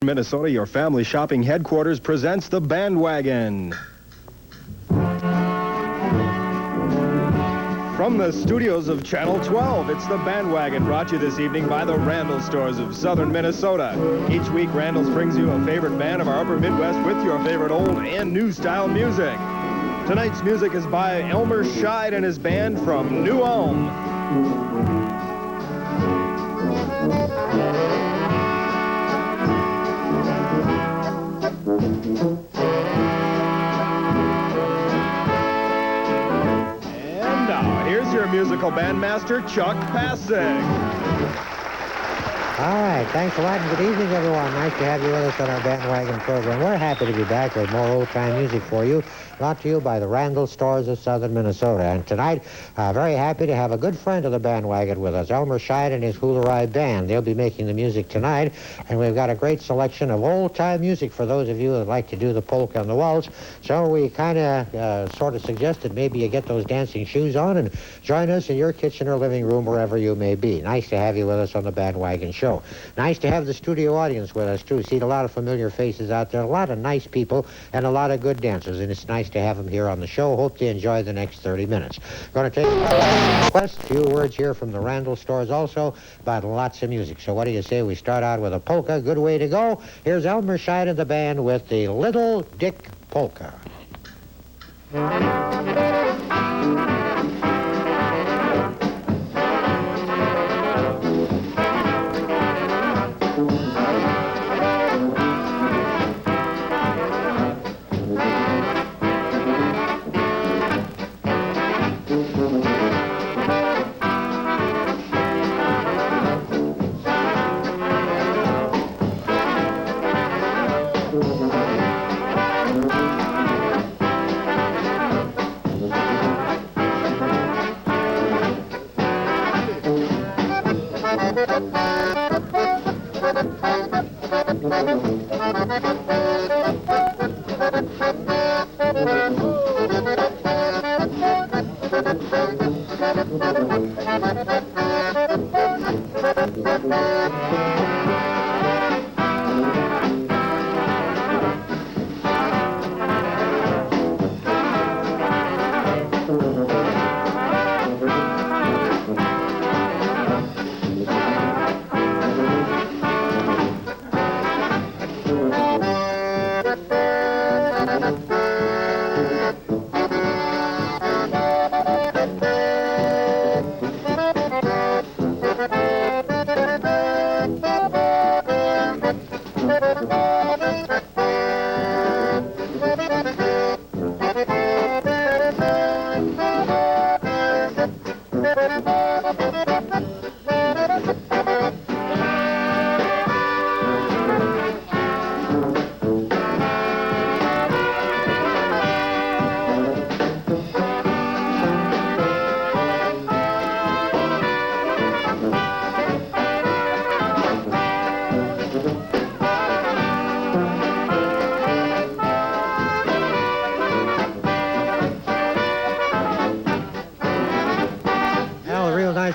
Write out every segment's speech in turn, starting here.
Minnesota, your family shopping headquarters presents the Bandwagon. From the studios of Channel 12, it's the Bandwagon, brought to you this evening by the Randall Stores of southern Minnesota. Each week, Randall's brings you a favorite band of our upper Midwest with your favorite old and new style music. Tonight's music is by Elmer Scheid and his band from New Ulm. And now, here's your musical bandmaster, Chuck Passig. All right, thanks a lot, and good evening, everyone. Nice to have you with us on our Bandwagon program. We're happy to be back with more old-time music for you, brought to you by the Randall Stores of southern Minnesota. And tonight, very happy to have a good friend of the Bandwagon with us, Elmer Scheid and his Hoolerai Band. They'll be making the music tonight, and we've got a great selection of old-time music for those of you that like to do the polka and the waltz. So we kind of sort of suggested maybe you get those dancing shoes on and join us in your kitchen or living room, wherever you may be. Nice to have you with us on the Bandwagon show. Nice to have the studio audience with us, too. See a lot of familiar faces out there, a lot of nice people, and a lot of good dancers, and it's nice to have them here on the show. Hope you enjoy the next 30 minutes. Going to take a few words here from the Randall Stores also, about lots of music. So what do you say we start out with a polka? Good way to go. Here's Elmer Scheid and the band with the Little Dick Polka.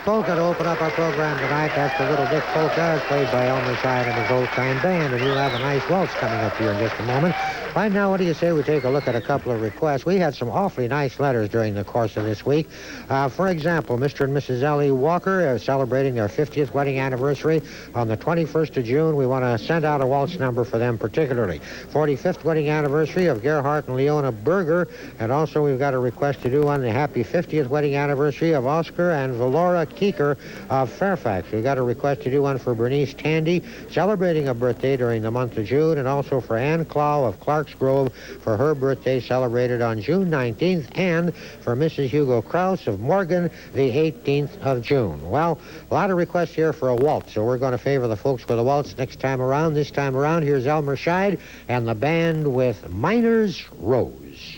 Polka to open up our program tonight. That's the Little Dick Polka. It's played by Elmer Scheid and his old-time band, and we'll have a nice waltz coming up here in just a moment. Right now, what do you say we take a look at a couple of requests? We had some awfully nice letters during the course of this week. For example, Mr. and Mrs. Ellie Walker are celebrating their 50th wedding anniversary on the 21st of June. We want to send out a waltz number for them particularly. 45th wedding anniversary of Gerhardt and Leona Berger, and also we've got a request to do on the happy 50th wedding anniversary of Oscar and Valora Keeker of Fairfax. We've got a request to do one for Bernice Tandy, celebrating a birthday during the month of June, and also for Ann Clow of Clark Grove for her birthday celebrated on June 19th, and for Mrs. Hugo Krause of Morgan the 18th of June. Well, a lot of requests here for a waltz, so we're going to favor the folks with a waltz next time around. This time around, here's Elmer Scheid and the band with Miner's Rose.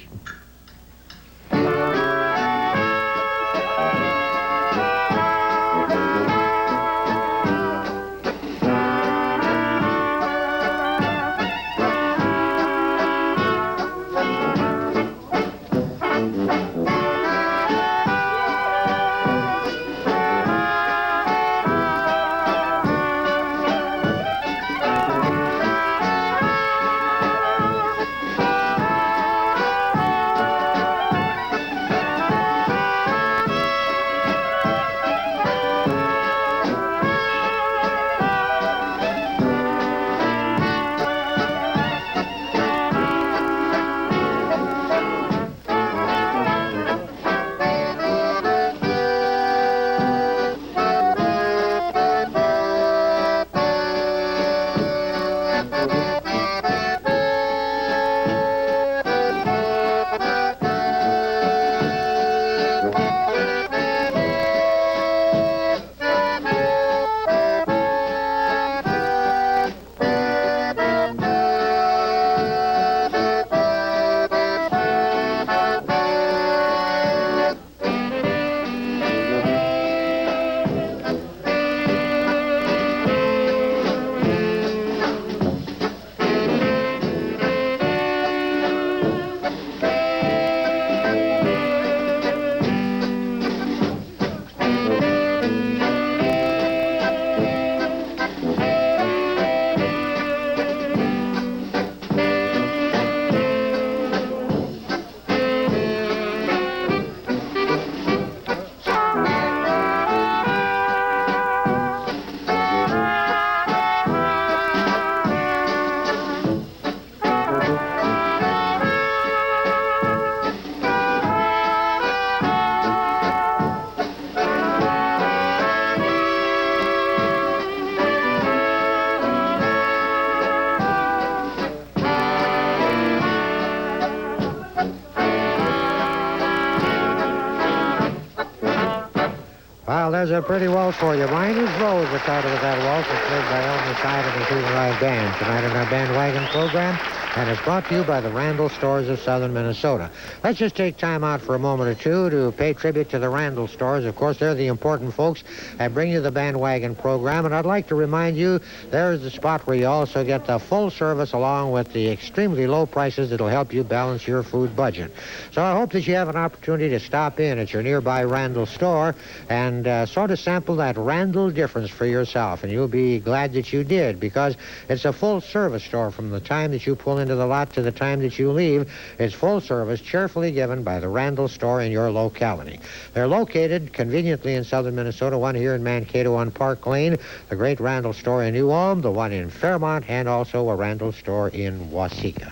Well, there's a pretty waltz for you. Mine is Rose, the title of that waltz. It's played by Elmer Scheid and the Hooter Ride Band tonight in our Bandwagon program, and it's brought to you by the Randall Stores of Southern Minnesota. Let's just take time out for a moment or two to pay tribute to the Randall Stores. Of course, they're the important folks that bring you the Bandwagon program, and I'd like to remind you there's the spot where you also get the full service along with the extremely low prices that'll help you balance your food budget. So I hope that you have an opportunity to stop in at your nearby Randall store and sort of sample that Randall difference for yourself, and you'll be glad that you did, because it's a full-service store from the time that you pull into the lot to the time that you leave. It's full service, cheerfully given by the Randall store in your locality. They're located conveniently in southern Minnesota, one here in Mankato on Park Lane, the great Randall store in New Ulm, the one in Fairmont, and also a Randall store in Waseca.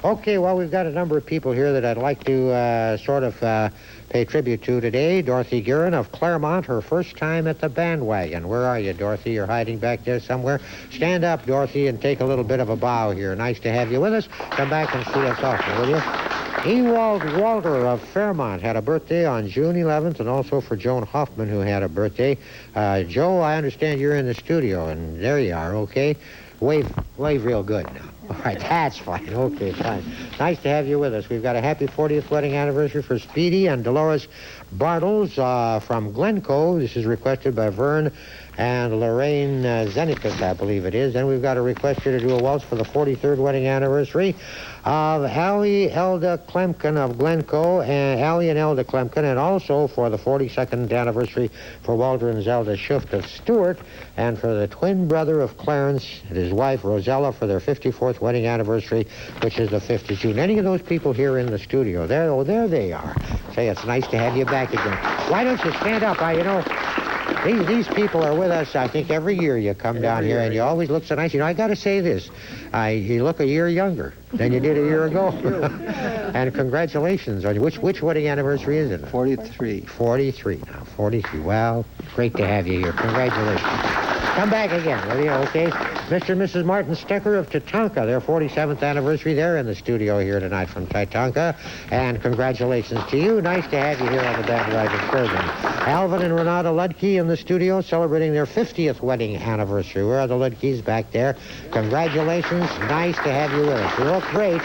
Okay, well, we've got a number of people here that I'd like to pay tribute to today. Dorothy Guerin of Claremont, her first time at the Bandwagon. Where are you, Dorothy? You're hiding back there somewhere. Stand up, Dorothy, and take a little bit of a bow here. Nice to have you with us. Come back and see us often, will you? Ewald Walter of Fairmont had a birthday on June 11th, and also for Joan Hoffman, who had a birthday. Joe, I understand you're in the studio, and there you are, okay? Wave real good now. All right, that's fine. Okay, fine. Nice to have you with us. We've got a happy 40th wedding anniversary for Speedy and Dolores Bartles from Glencoe. This is requested by Vern and Lorraine Zenicus, I believe it is. Then we've got a request here to do a waltz for the 43rd wedding anniversary of Allie Elda Klemken of Glencoe, and Allie and Elda Klemken, and also for the 42nd anniversary for Walter and Zelda Schuft of Stewart, and for the twin brother of Clarence and his wife Rosella for their 54th wedding anniversary, which is the 5th of June. Any of those people here in the studio? There they are. Say, it's nice to have you back again. Why don't you stand up? These people are with us, I think, every year you come down here, and you always look so nice. You know, I got to say this. You look a year younger than you did a year ago. And congratulations on you. Which wedding anniversary is it? 43. 43 now. 43. Well, great to have you here. Congratulations. Come back again, will you? Okay. Mr. and Mrs. Martin Stecker of Tatanka, their 47th anniversary. They're in the studio here tonight from Tatanka. And congratulations to you. Nice to have you here on the Bandwagon program. Alvin and Renata Ludke in the studio celebrating their 50th wedding anniversary. Where are the Ludkes? Back there. Congratulations. Nice to have you with us. You look great.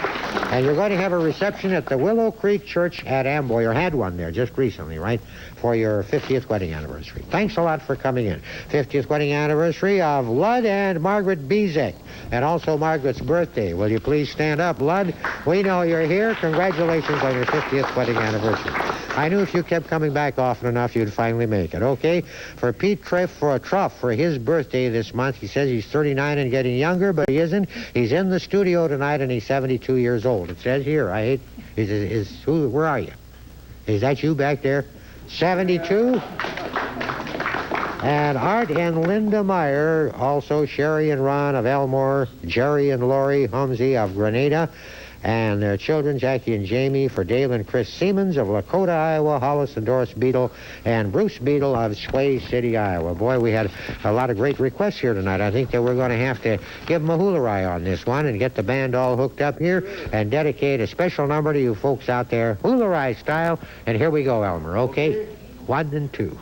And you're going to have a reception at the Willow Creek Church at Amboy, or had one there just recently, right? For your 50th wedding anniversary. Thanks a lot for coming in. 50th wedding anniversary of Lud and Margaret Bezek. And also Margaret's birthday. Will you please stand up, Lud? We know you're here. Congratulations on your 50th wedding anniversary. I knew if you kept coming back often enough, you'd finally make it, okay? For Pete Truff for his birthday this month, he says he's 39 and getting younger, but he isn't. He's in the studio tonight, and he's 72 years old. It says here, where are you? Is that you back there? 72? And Art and Linda Meyer, also Sherry and Ron of Elmore, Jerry and Lori Humsey of Grenada, and their children, Jackie and Jamie, for Dale and Chris Siemens of Lakota, Iowa, Hollis and Doris Beadle, and Bruce Beadle of Sway City, Iowa. Boy, we had a lot of great requests here tonight. I think that we're going to have to give them a hoolerai on this one and get the band all hooked up here and dedicate a special number to you folks out there, hoolerai style. And here we go, Elmer, okay? 1 and 2.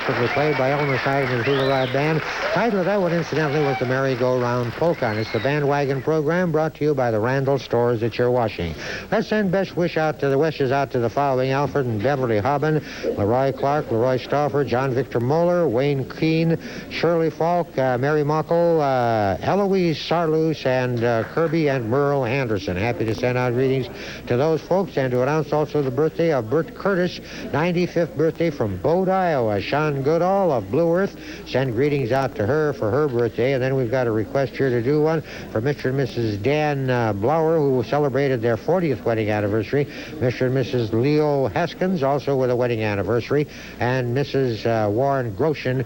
expertly played by Elmer Scheid and his Hula Ride Band. Title of that one, incidentally, was the Merry-Go-Round Polka. And it's the Bandwagon program brought to you by the Randall Stores at your washing. Let's send best wishes out to the following: Alfred and Beverly Hobbin, Leroy Clark, Leroy Stauffer, John Victor Moeller, Wayne Keene, Shirley Falk, Mary Muckle, Eloise Sarloos, and Kirby and Merle Anderson. Happy to send out greetings to those folks and to announce also the birthday of Bert Curtis, 95th birthday from Bode, Iowa. Sean Goodall of Blue Earth, send greetings out to her for her birthday. And then we've got a request here to do one for Mr. and Mrs. Dan Blower, who celebrated their 40th wedding anniversary. Mr. and Mrs. Leo Haskins, also with a wedding anniversary. And Mrs. Warren Groshin,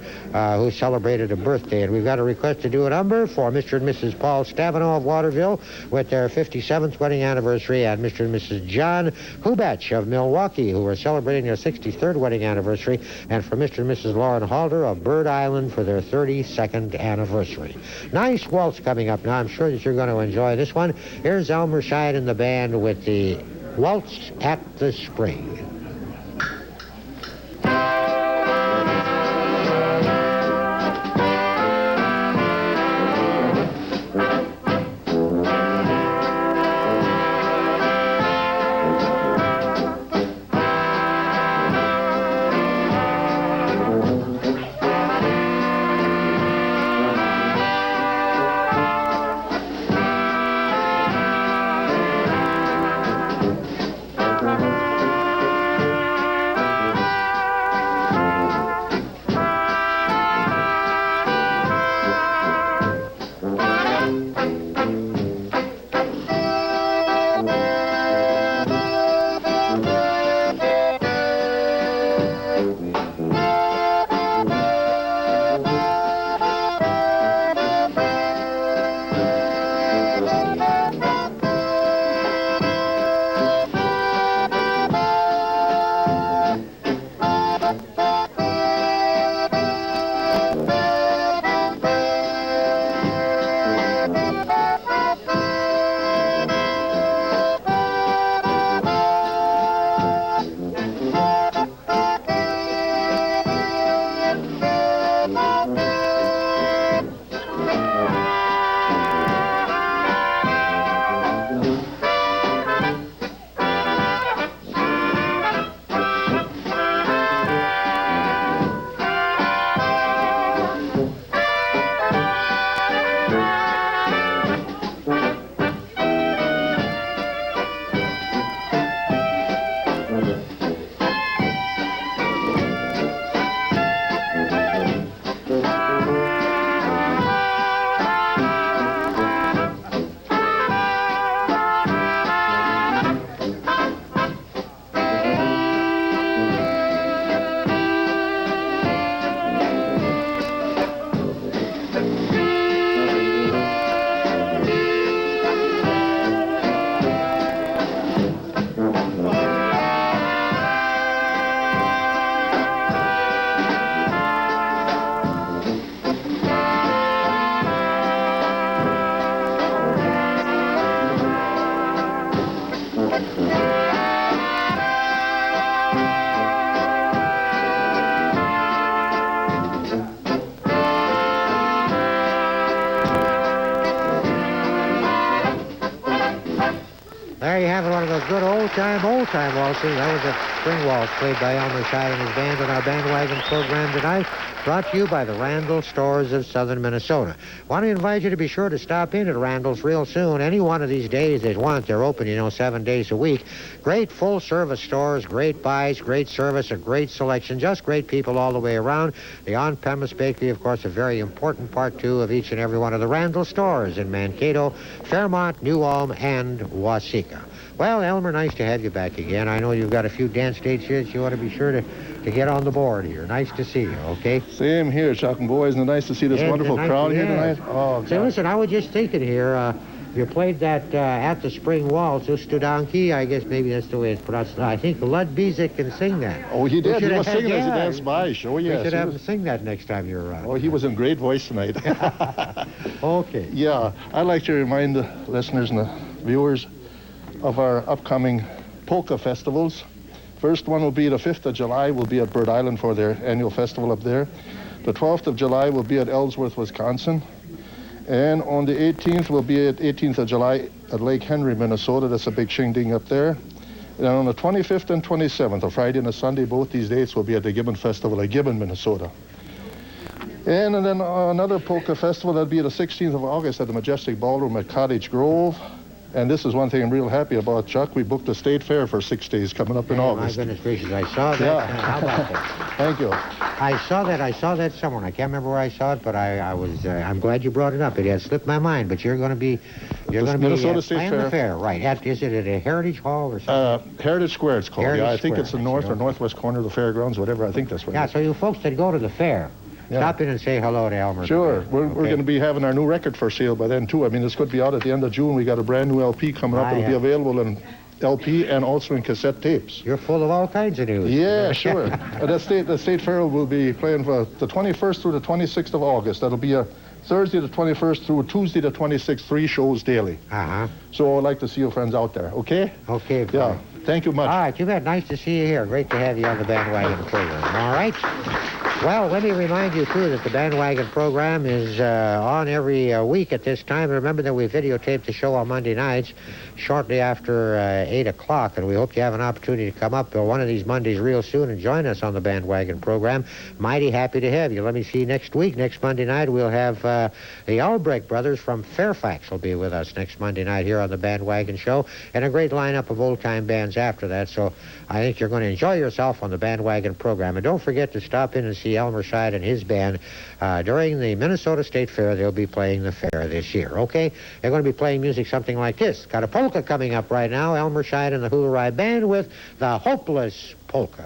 who celebrated a birthday. And we've got a request to do a number for Mr. and Mrs. Paul Stavino of Waterville with their 57th wedding anniversary, and Mr. and Mrs. John Hubach of Milwaukee, who are celebrating their 63rd wedding anniversary, and for Mr. and Mrs. Lauren Halder of Bird Island for their 32nd anniversary. Nice waltz coming up now. I'm sure that you're going to enjoy this one. Here's Elmer Scheid and the band with the Waltz at the Spring. There you have it, one of those good old-time waltzes. That was a spring waltz played by Elmer Scheid and his band in our Bandwagon program tonight, brought to you by the Randall Stores of southern Minnesota. Want to invite you to be sure to stop in at Randall's real soon. Any one of these days they want. They're open, 7 days a week. Great full-service stores, great buys, great service, a great selection, just great people all the way around. The on-premise bakery, of course, a very important part, too, of each and every one of the Randall stores in Mankato, Fairmont, New Ulm, and Waseca. Well, Elmer, nice to have you back again. I know you've got a few dance dates here that you ought to be sure to get on the board here. Nice to see you, okay? Same here, Chuck and boys. And nice to see this wonderful crowd here tonight. Oh, say, listen, I was just thinking here, you played that At the Spring Waltz, Ustudanki. I guess maybe that's the way it's pronounced. I think Lud Bezek can sing that. Oh, he did. He was singing as he danced by. Sure, yes. We should have him sing that next time you're around. Oh, he was in great voice tonight. Okay. Yeah, I'd like to remind the listeners and the viewers of our upcoming polka festivals. First one will be the 5th of July. Will be at Bird Island for their annual festival up there. The 12th of July will be at Ellsworth, Wisconsin. And on the 18th will be at 18th of July at Lake Henry, Minnesota. That's a big shindig up there. And on the 25th and 27th, a Friday and a Sunday, both these dates will be at the Gibbon Festival at Gibbon, Minnesota. And then another polka festival, that'll be the 16th of August at the Majestic Ballroom at Cottage Grove. And this is one thing I'm real happy about, Chuck. We booked the State Fair for 6 days coming up in August. My goodness gracious, I saw that. Yeah. How about that? Thank you. I saw that somewhere. I can't remember where I saw it, but I'm glad you brought it up. It had slipped my mind, but you're going to be Minnesota State playing Fair. the fair, right? Is it at a Heritage Hall or something? Heritage Square it's called. Heritage I think Square. it's the north or northwest corner of the fairgrounds, whatever. I think that's right. Yeah, so you folks that go to the fair, stop in and say hello to Elmer. Sure. Okay. We're going to be having our new record for sale by then, too. I mean, this could be out at the end of June. We got a brand new LP coming up. It'll be available in LP and also in cassette tapes. You're full of all kinds of news. Yeah, sure. The State Fair will be playing for the 21st through the 26th of August. That'll be a Thursday the 21st through Tuesday the 26th, 3 shows daily. Uh-huh. So I'd like to see you friends out there, okay? Okay, fine. Yeah. Thank you much. All right, you bet. Nice to see you here. Great to have you on the Bandwagon program. All right. Well, let me remind you, too, that the Bandwagon program is on every week at this time. Remember that we videotape the show on Monday nights shortly after 8 o'clock, and we hope you have an opportunity to come up one of these Mondays real soon and join us on the Bandwagon program. Mighty happy to have you. Let me see, next Monday night, we'll have the Albrecht brothers from Fairfax will be with us next Monday night here on the Bandwagon show, and a great lineup of old-time bands after that, so I think you're going to enjoy yourself on the Bandwagon program. And don't forget to stop in and see Elmer Scheid and his band during the Minnesota State Fair. They'll be playing the fair this year, okay? They're going to be playing music something like this. Got a polka coming up right now. Elmer Scheid and the Hula Rye Band with the Hopeless Polka.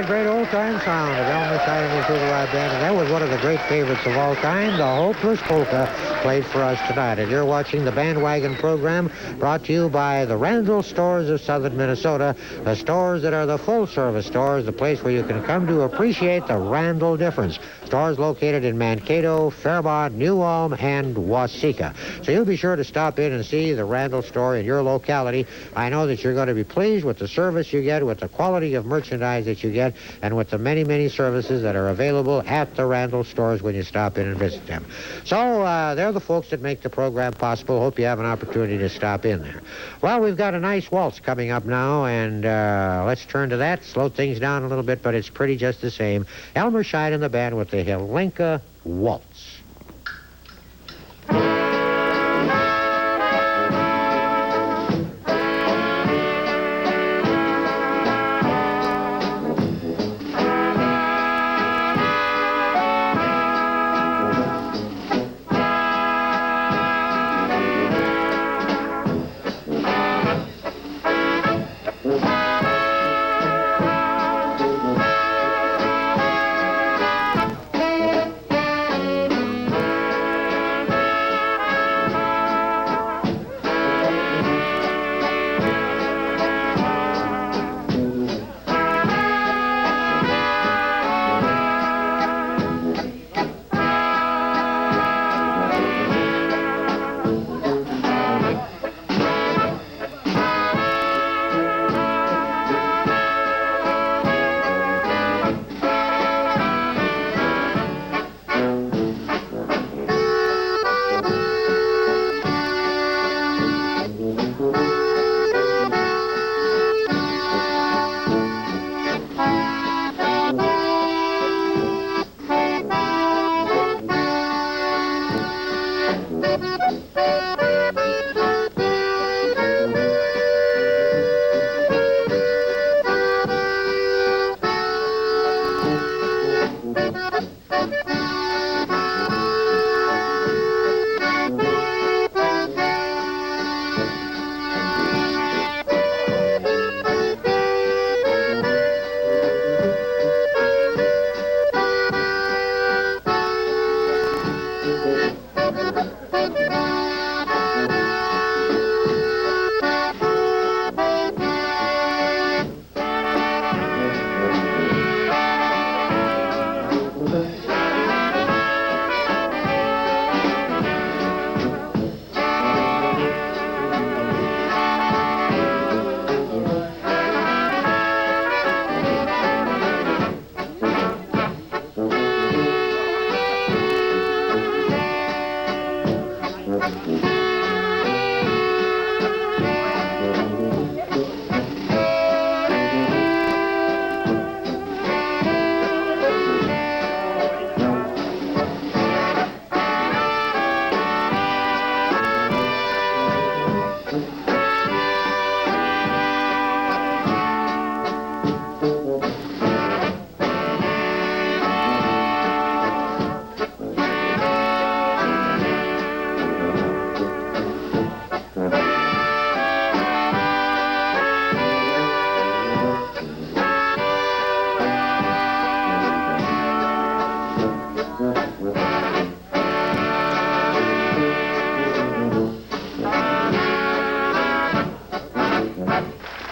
Great old-time sound of Elmer Scheid and his Hula Rye Band, and that was one of the great favorites of all time, the Hopeless Polka, played for us tonight. And you're watching the Bandwagon program, brought to you by the Randall Stores of Southern Minnesota, the stores that are the full-service stores, the place where you can come to appreciate the Randall difference. Stores located in Mankato, Fairmont, New Ulm, and Waseca. So you'll be sure to stop in and see the Randall store in your locality. I know that you're going to be pleased with the service you get, with the quality of merchandise that you get, and with the many, many services that are available at the Randall stores when you stop in and visit them. So they're the folks that make the program possible. Hope you have an opportunity to stop in there. Well, we've got a nice waltz coming up now, and let's turn to that. Slow things down a little bit, but it's pretty just the same. Elmer Scheid and the band with the Helenka Waltz.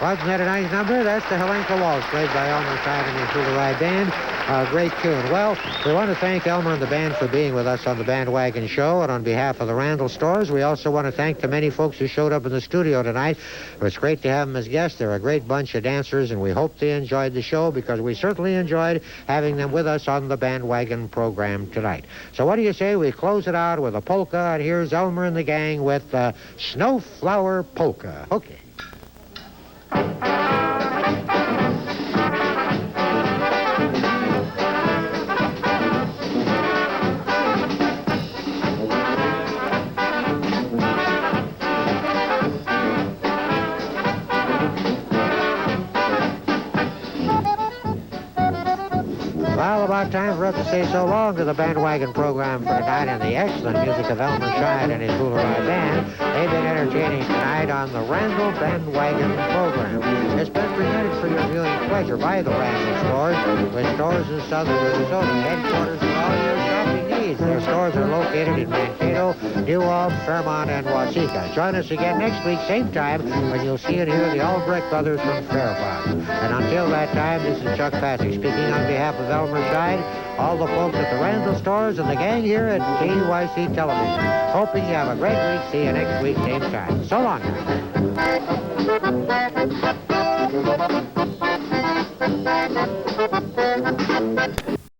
Wasn't that a nice number? That's the Helenka Waltz, played by Elmer Scheid and his Hula Band. Great tune. Well, we want to thank Elmer and the band for being with us on the Bandwagon Show, and on behalf of the Randall stores, we also want to thank the many folks who showed up in the studio tonight. It's great to have them as guests. They're a great bunch of dancers, and we hope they enjoyed the show, because we certainly enjoyed having them with us on the Bandwagon program tonight. So what do you say we close it out with a polka, and here's Elmer and the gang with Snowflower Polka. Okay. Well, about time for us to say so long to the Bandwagon program for tonight and the excellent music of Elmer Scheid and his Hula Band. They've been entertaining tonight on the Randall Bandwagon program. It's been presented for your viewing pleasure by the Randall stores, with stores in southern Minnesota, headquarters for all your shopping needs. needs. Their stores are located in Mankato, New Ulm, Fairmont, and Waseca. Join us again next week, same time, when you'll see and hear the Albrecht brothers from Fair Farm. And until that time, this is Chuck Patrick speaking on behalf of Elmer Scheid, all the folks at the Randall stores, and the gang here at KEYC Television. Hoping you have a great week. See you next week, same time. So long now.